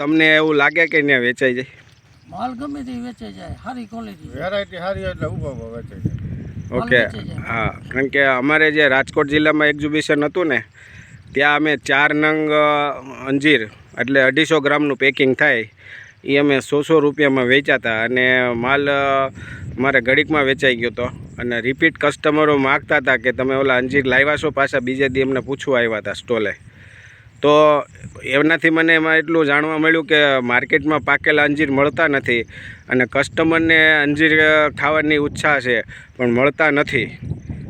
તમને એવું લાગે કે ત્યાં વેચાઈ જાય? માલ ગમે તે વેચાઈ જાય, સારી ક્વોલિટી, વેરાયટી સારી એટલે ઊભો વેચાઈ જાય. ઓકે, હા, કારણ કે અમારે જે રાજકોટ જિલ્લામાં એક્ઝિબિશન હતું ને, ત્યાં અમે 4 નંગ અંજીર એટલે 250 ગ્રામનું પેકિંગ થાય એ અમે 100 રૂપિયામાં વેચાતા, અને માલ મારે ઘડીકમાં વેચાઈ ગયો હતો. અને રિપીટ કસ્ટમરો માગતા હતા કે તમે ઓલા અંજીર લાવ્યા છો, પાછા બીજે દી અમને પૂછવા આવ્યા હતા સ્ટોલે. તો એનાથી મને એમાં એટલું જાણવા મળ્યું કે માર્કેટમાં પાકેલા અંજીર મળતા નથી, અને કસ્ટમરને અંજીર ખાવાની ઈચ્છા છે પણ મળતા નથી.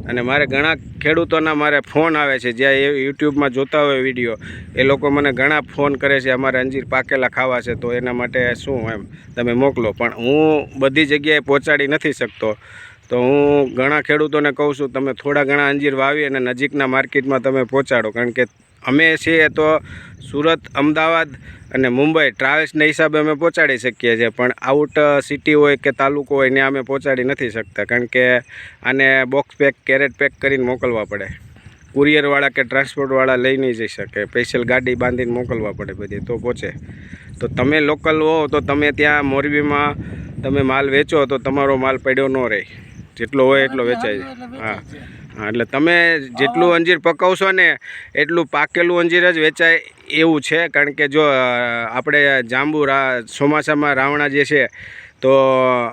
અને મારે ઘણા ખેડૂતોના મારે ફોન આવે છે, જ્યાં યુટ્યુબમાં જોતા હોય વિડીયો, એ લોકો મને ઘણા ફોન કરે છે, અમારે અંજીર પાકેલા ખાવા છે, તો એના માટે શું એમ તમે મોકલો. પણ હું બધી જગ્યાએ પહોંચાડી નથી શકતો, તો હું ઘણા ખેડૂતોને કહું છું તમે થોડા ઘણા અંજીર વાવી અને નજીકના માર્કેટમાં તમે પહોંચાડો, કારણ કે અમે છીએ તો સુરત, અમદાવાદ અને મુંબઈ ટ્રાવેલ્સના હિસાબે અમે પહોંચાડી શકીએ છીએ, પણ આઉટ સિટી હોય કે તાલુકો હોય ત્યાં અમે પહોંચાડી નથી શકતા, કારણ કે આને બોક્સ પેક, કેરેટ પેક કરીને મોકલવા પડે. કુરિયરવાળા કે ટ્રાન્સપોર્ટવાળા લઈ નહીં જઈ શકે, સ્પેશિયલ ગાડી બાંધીને મોકલવા પડે બધી, તો પહોંચે. તો તમે લોકલ હો તો તમે ત્યાં મોરબીમાં તમે માલ વેચો તો તમારો માલ પડ્યો ન રહે, જેટલો હોય એટલો વેચાય. હા હા, એટલે તમે જેટલું અંજીર પકવશો ને એટલું પાકેલું અંજીર જ વેચાય એવું છે. કારણ કે જો આપણે જાંબુ ચોમાસામાં રાવણા જે છે તો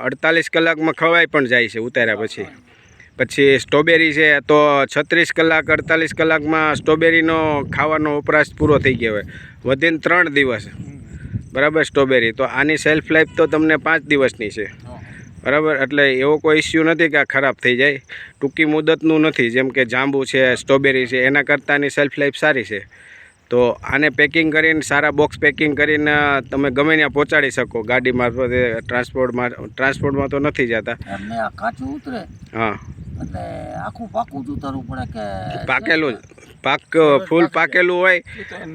48 કલાકમાં ખવાઈ પણ જાય છે ઉતાર્યા પછી સ્ટ્રોબેરી છે તો 36 કલાક 48 કલાકમાં સ્ટ્રોબેરીનો ખાવાનો વપરાશ પૂરો થઈ ગયો હોય, વધીને 3 દિવસ, બરાબર. સ્ટ્રોબેરી તો આની સેલ્ફ લાઈફ તો તમને 5 દિવસની છે, બરાબર. એટલે એવો કોઈ ઇસ્યુ નથી કે આ ખરાબ થઈ જાય, ટૂંકી મુદતનું નથી. જેમ કે જાંબુ છે, સ્ટ્રોબેરી છે, એના કરતાંની સેલ્ફ લાઈફ સારી છે. તો આને પેકિંગ કરીને, સારા બોક્સ પેકિંગ કરીને તમે ગમે ત્યાં પહોંચાડી શકો, ગાડી મારફતે, ટ્રાન્સપોર્ટમાં તો નથી જતા. કાચું ઉતરે, હા, એટલે આખું પાકું જ ઉતારવું પડે કે પાકેલું ફૂલ પાકેલું હોય.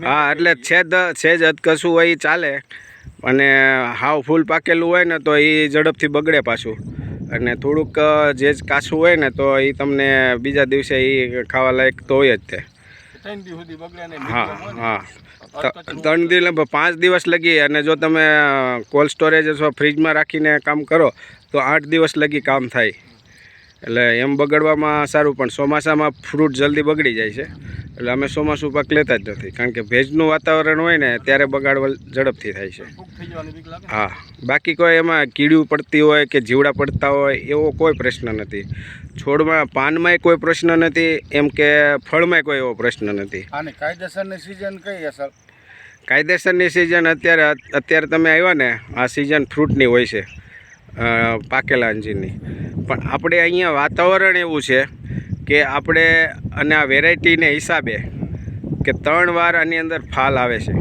હા, એટલે છેજ અધકસું હોય એ ચાલે, અને હાવ ફૂલ પાકેલું હોય ને તો એ ઝડપથી બગડે પાછું, અને થોડુંક જે કાચું હોય ને તો એ તમને બીજા દિવસે એ ખાવા લાયક તો હોય જ તે. હા હા, 3 દિવસ, 5 દિવસ લગી, અને જો તમે કોલ્ડ સ્ટોરેજ અથવા ફ્રીજમાં રાખીને કામ કરો તો 8 દિવસ લગી કામ થાય. એટલે એમ બગડવામાં સારું, પણ ચોમાસામાં ફ્રૂટ જલ્દી બગડી જાય છે, એટલે અમે ચોમાસું પાક લેતા જ નથી, કારણ કે ભેજનું વાતાવરણ હોય ને ત્યારે બગાડવા ઝડપથી થાય છે. હા, બાકી કોઈ એમાં કીડું પડતી હોય કે જીવડા પડતા હોય એવો કોઈ પ્રશ્ન નથી. છોડમાં પાનમાંય કોઈ પ્રશ્ન નથી, એમ કે ફળમાંય કોઈ એવો પ્રશ્ન નથી. આની કાયદેસરની સિઝન કઈ હશે? કાયદેસરની સિઝન અત્યારે તમે આવ્યા ને, આ સિઝન ફ્રૂટની હોય છે, પાકેલા અંજીરની. પણ આપણે અહીંયા વાતાવરણ એવું છે કે આપણે, અને આ વેરાયટીને હિસાબે કે 3 વાર આની અંદર ફાલ આવે છે.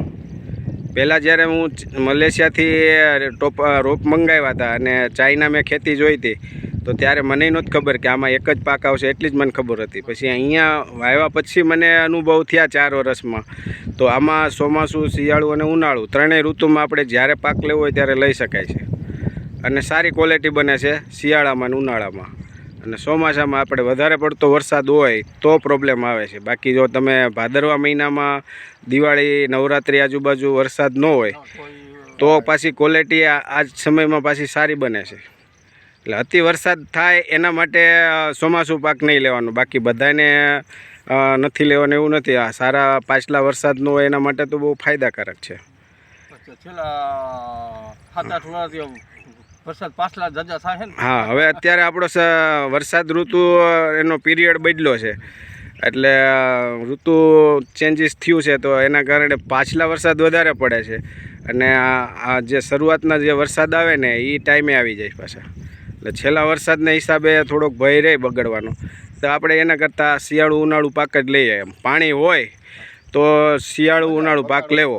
પહેલાં જ્યારે હું મલેશિયાથી રોપ મંગાવ્યા હતા અને ચાઇના મેં ખેતી જોઈ હતી, તો ત્યારે મને નહોતી ખબર કે આમાં એક જ પાક આવશે, એટલી જ મને ખબર હતી. પછી અહીંયા વાવ્યા પછી મને અનુભવ થયા 4 વર્ષમાં, તો આમાં ચોમાસું, શિયાળું અને ઉનાળું ત્રણેય ઋતુમાં આપણે જ્યારે પાક લેવો હોય ત્યારે લઈ શકાય છે, અને સારી ક્વોલિટી બને છે શિયાળામાં અને ઉનાળામાં. અને ચોમાસામાં આપણે વધારે પડતો વરસાદ હોય તો પ્રોબ્લેમ આવે છે. બાકી જો તમે ભાદરવા મહિનામાં, દિવાળી, નવરાત્રિ આજુબાજુ વરસાદ ન હોય તો પાછી ક્વોલિટી આ જ સમયમાં પાછી સારી બને છે. એટલે અતિ વરસાદ થાય એના માટે ચોમાસું પાક નહીં લેવાનું, બાકી બધાને નથી લેવાનું એવું નથી. આ સારા પાછલા વરસાદ ન હોય એના માટે તો બહુ ફાયદાકારક છે. હા, હવે અત્યારે આપણો વરસાદ ઋતુ એનો પીરિયડ બદલ્યો છે, એટલે ઋતુ ચેન્જીસ થયું છે, તો એના કારણે પાછલા વરસાદ વધારે પડે છે, અને આ જે શરૂઆતના જે વરસાદ આવે ને એ ટાઈમે આવી જાય પાછા. એટલે છેલ્લા વરસાદના હિસાબે થોડોક ભય રહે બગડવાનો, તો આપણે એના કરતાં શિયાળું ઉનાળું પાક જ લઈએ. એમ પાણી હોય તો શિયાળું ઉનાળું પાક લેવો.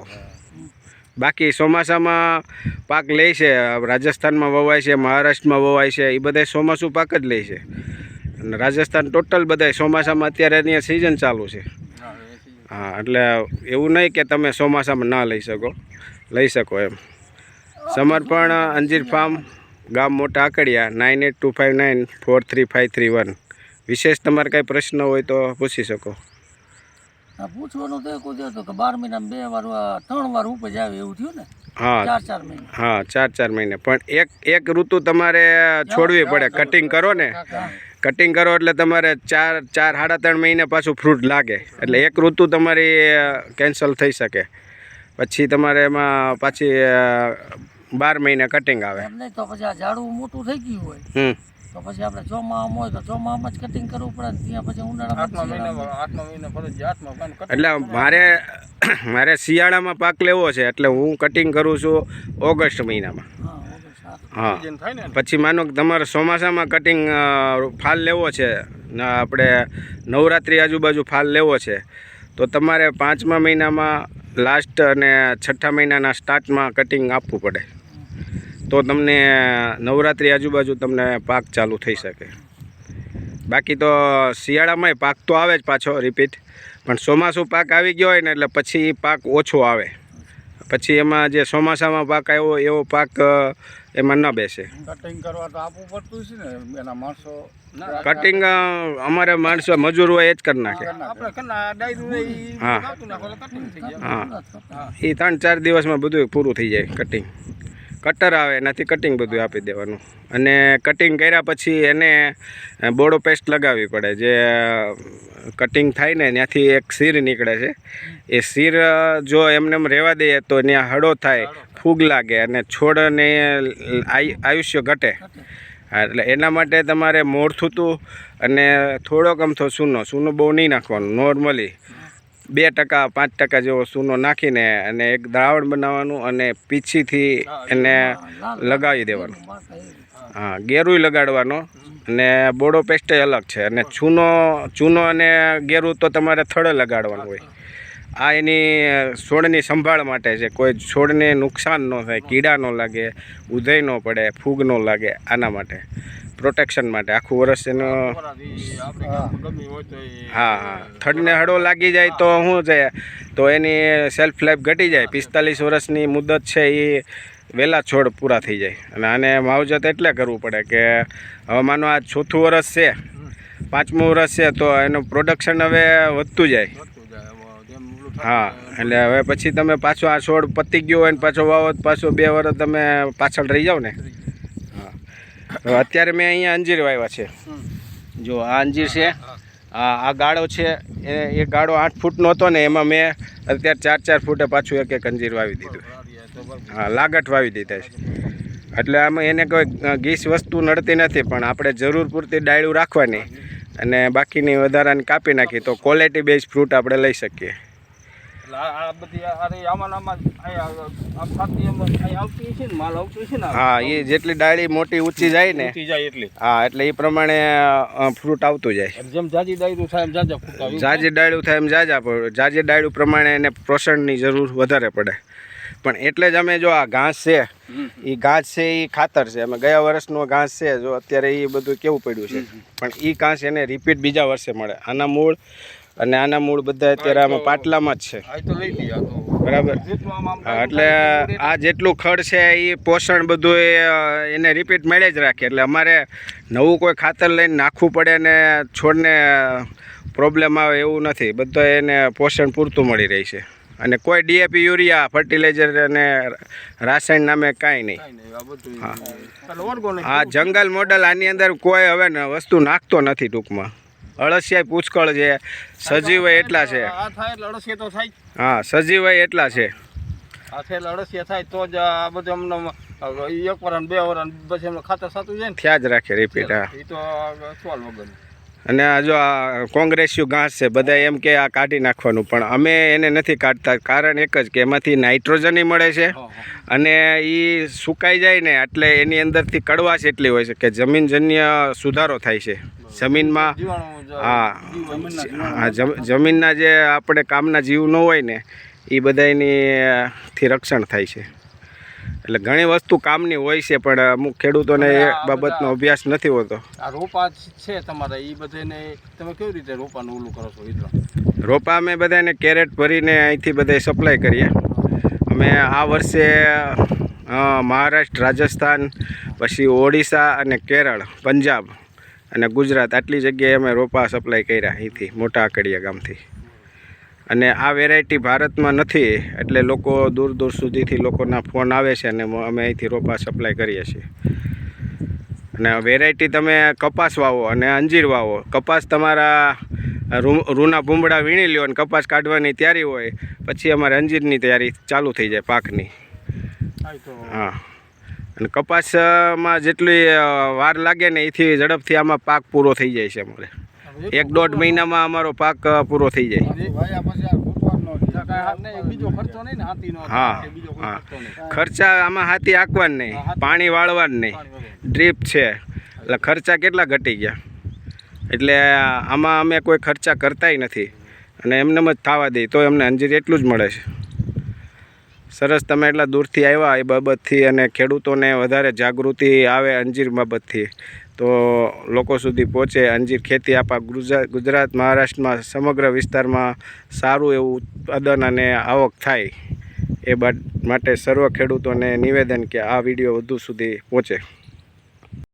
બાકી ચોમાસામાં પાક લે છે, રાજસ્થાનમાં વવાય છે, મહારાષ્ટ્રમાં વવાય છે, એ બધા ચોમાસું પાક જ લે છે. અને રાજસ્થાન ટોટલ બધા ચોમાસામાં અત્યારે એની સિઝન ચાલુ છે. હા, એટલે એવું નહીં કે તમે ચોમાસામાં ના લઈ શકો એમ. સમર્પણ અંજીર ફાર્મ, ગામ મોટા આકડિયા, 9825943531. વિશેષ તમારે કાંઈ પ્રશ્ન હોય તો પૂછી શકો. આ પૂછવાનું તો કોઈ હતું કે 12 મહિનામાં 2 વાર 3 વાર ઉપજ આવે એવું થયું ને હા 4 મહિના. હા 4 મહિને પણ એક ઋતુ તમારે છોડવી પડે. કટિંગ કરો ને, કટિંગ કરો એટલે તમારે 4 3.5 મહિને પાછું ફ્રૂટ લાગે. એટલે એક ઋતુ તમારી કેન્સલ થઈ શકે. પછી તમારે એમાં પાછી 12 મહિને કટિંગ આવે. એમ નહીં તો પછી આ ઝાડવું મોટું થઈ ગયું હોય તો પછી આપણે ચોમાસામાં હોય તો ચોમાસામાં જ કટિંગ કરવું પડે ને ત્યાં પછી ઉનાળામાં આઠમા મહિને ફરજિયાતમાં પણ કટિંગ એટલે મારે શિયાળામાં પાક લેવો છે એટલે હું કટિંગ કરું છું ઓગસ્ટ મહિનામાં. હા ઓગસ્ટ 7. હા સિઝન થાય ને પછી માનો કે તમારે ચોમાસામાં કટિંગ ફાલ લેવો છે ને આપણે નવરાત્રિ આજુબાજુ ફાલ લેવો છે તો તમારે 5મા મહિનામાં લાસ્ટ અને 6ઠા મહિનાના સ્ટાર્ટમાં કટિંગ આપવું પડે તો તમને નવરાત્રિ આજુબાજુ તમને પાક ચાલુ થઈ શકે. બાકી તો શિયાળામાંય પાક તો આવે જ પાછો રિપીટ, પણ ચોમાસું પાક આવી ગયો હોય ને એટલે પછી પાક ઓછો આવે. પછી એમાં જે ચોમાસામાં પાક આવ્યો એવો પાક એમાં ન બેસે. કટિંગ કરવા તો આપવું પડતું છે ને એના માણસો કટિંગ અમારે માણસો મજૂર હોય એ જ કરી નાખે. આપણે કના ડાયરું હા. કાપી નાખો એટલે કટિંગ થઈ જાય. હા એ 3-4 દિવસમાં બધું પૂરું થઈ જાય કટિંગ. કટર આવે એનાથી કટિંગ બધું આપી દેવાનું. અને કટિંગ કર્યા પછી એને બોડો પેસ્ટ લગાવવી પડે. જે કટિંગ થાય ને ત્યાંથી એક સીર નીકળે છે, એ સીર જો એમને એમ રહેવા દઈએ તો ત્યાં હળો થાય, ફૂગ લાગે અને છોડને આયુષ્ય ઘટે. હા એટલે એના માટે તમારે મોરથુતું અને થોડોક અમથો સૂનો બહુ નહીં નાખવાનું. નોર્મલી 2% 5% જેવો સૂનો નાખીને અને એક દ્રાવણ બનાવવાનું અને પીછીથી એને લગાવી દેવાનું. હા ગેરુંય લગાડવાનો અને બોડો પેસ્ટે અલગ છે. અને ચૂનો અને ગેરું તો તમારે થડે લગાડવાનું હોય. આ એની છોડની સંભાળ માટે છે. કોઈ છોડને નુકસાન ન થાય, કીડા ન લાગે, ઉધઈ ન પડે, ફૂગ ન લાગે, આના માટે પ્રોટેક્શન માટે આખું વર્ષ એનો. હા થડને હળો લાગી જાય તો શું છે તો એની સેલ્ફ લાઈફ ઘટી જાય. 45 વર્ષની મુદત છે એ વહેલા છોડ પૂરા થઈ જાય. અને આને માવજત એટલે કરવું પડે કે હવે માનો આ 4થું વર્ષ છે, 5મું વર્ષ છે તો એનું પ્રોડક્શન હવે વધતું જાય. હા એટલે હવે પછી તમે પાછો આ છોડ પતી ગયો હોય ને પાછો વાવો પાછો 2 વર્ષ તમે પાછળ રહી જાઓ ને. હા હવે અત્યારે મેં અહીંયા અંજીર વાવ્યા છે. જો આ અંજીર છે, આ ગાળો છે, એ ગાળો 8 ફૂટનો હતો ને એમાં મેં અત્યારે 4 ફૂટે પાછું એક અંજીર વાવી દીધું. હા લાગટ વાવી દીધા છે. એટલે આમાં એને કોઈ ગીસ વસ્તુ નડતી નથી, પણ આપણે જરૂર પૂરતી ડાળું રાખવાની અને બાકીની વધારાની કાપી નાખી તો ક્વોલિટી બેઝ ફ્રૂટ આપણે લઈ શકીએ. હા એ જેટલી ડાળી મોટી ઊંચી જાય ને હા એટલે એ પ્રમાણે ફ્રૂટ આવતું જાય. જેમ જાજી ડાયરું થાય એમ જાજા ફૂટ આવે. જાજી ડાળું થાય એમ જાજી ડાળું પ્રમાણે એને પોષણની જરૂર વધારે પડે. પણ એટલે જ અમે જો આ ઘાસ છે એ ઘાસ છે એ ખાતર છે. અમે ગયા વર્ષનો ઘાસ છે જો અત્યારે એ બધું કેવું પડ્યું છે, પણ એ ઘાસ એને રિપીટ બીજા વર્ષે મળે. આના મૂળ અને આના મૂળ બધા અત્યારે આમાં પાટલામાં જ છે. બરાબર. હા એટલે આ જેટલું ખડ છે એ પોષણ બધું એને રિપીટ મળે જ રાખે. એટલે અમારે નવું કોઈ ખાતર લઈને નાખવું પડે ને છોડને પ્રોબ્લેમ આવે એવું નથી. બધા એને પોષણ પૂરતું મળી રહે છે. અને કોઈ ડીએપી યુરિયા ફર્ટિલાઇઝર અને રાસાયણ નામે કાંઈ નહીં. હા જંગલ મોડલ આની અંદર કોઈ હવે વસ્તુ નાખતો નથી. ટૂંકમાં અળસિયા પુષ્કળ છે, સજીવ એટલા છે. હા સજીવ એટલા છે. અળસિયા થાય તો જ આ બધું અમને 1 વાર 2 વાર પછી એમને ખાતર સાતું જાય ને થયા જ રાખે રિપીટ. હા એ તો સવાલ વગર. અને આ જો આ કોંગ્રેસ્યુ ઘાસ છે બધા એમ કે આ કાઢી નાખવાનું, પણ અમે એને નથી કાઢતા. કારણ એક જ કે એમાંથી નાઇટ્રોજન મળે છે અને એ સુકાઈ જાય ને એટલે એની અંદરથી કડવાશ એટલી હોય છે કે જમીનજન્ય સુધારો થાય છે જમીનમાં. હા જમીનના જે આપણે કામના જીવ ન હોય ને એ બધાથી રક્ષણ થાય છે. એટલે ઘણી વસ્તુ કામની હોય છે પણ અમુક ખેડૂતોને એ બાબતનો અભ્યાસ નથી હોતો. આ રોપા છે તમારે એ બધાને તમે કેવી રીતે રોપાનું ઓલું કરો છો? રોપા અમે બધાને કેરેટ ભરીને અહીંથી બધા સપ્લાય કરીએ. અમે આ વર્ષે મહારાષ્ટ્ર, રાજસ્થાન, પછી ઓડિશા અને કેરળ, પંજાબ અને ગુજરાત આટલી જગ્યાએ અમે રોપા સપ્લાય કર્યા અહીંથી મોટા આકડિયા ગામથી. અને આ વેરાયટી ભારતમાં નથી, એટલે લોકો દૂર દૂર સુધીથી લોકોના ફોન આવે છે અને અમે અહીંથી રોપા સપ્લાય કરીએ છીએ. અને વેરાયટી તમે કપાસ વાવો અને અંજીર વાવો. કપાસ તમારા રૂના ભૂંબડા વીણી લ્યો અને કપાસ કાઢવાની તૈયારી હોય પછી અમારે અંજીરની તૈયારી ચાલુ થઈ જાય પાકની. હા, અને કપાસમાં જેટલી વાર લાગે ને એથી ઝડપથી આમાં પાક પૂરો થઈ જાય છે. અમારે 1-1.5 મહિનામાં અમારો પાક પૂરો થઈ જાય. હા હા, ખર્ચા આમાં હાથી આંકવાનું નહીં, પાણી વાળવાનું નહીં, ડ્રીપ છે એટલે ખર્ચા કેટલા ઘટી ગયા. એટલે આમાં અમે કોઈ ખર્ચા કરતાય નથી અને એમને જ થવા દઈએ તો એમને અંજીર એટલું જ મળે છે. સરસ, તમે એટલા દૂરથી આવ્યા એ બાબતથી અને ખેડૂતોને વધારે જાગૃતિ આવે અંજીર બાબતથી તો લોકો સુધી પહોંચે. અંજીર ખેતી આપણા ગુજરાત મહારાષ્ટ્રમાં સમગ્ર વિસ્તારમાં સારું એવું ઉત્પાદન અને આવક થાય એ માટે સર્વ ખેડૂતોને નિવેદન કે આ વિડીયો વધુ સુધી પહોંચે.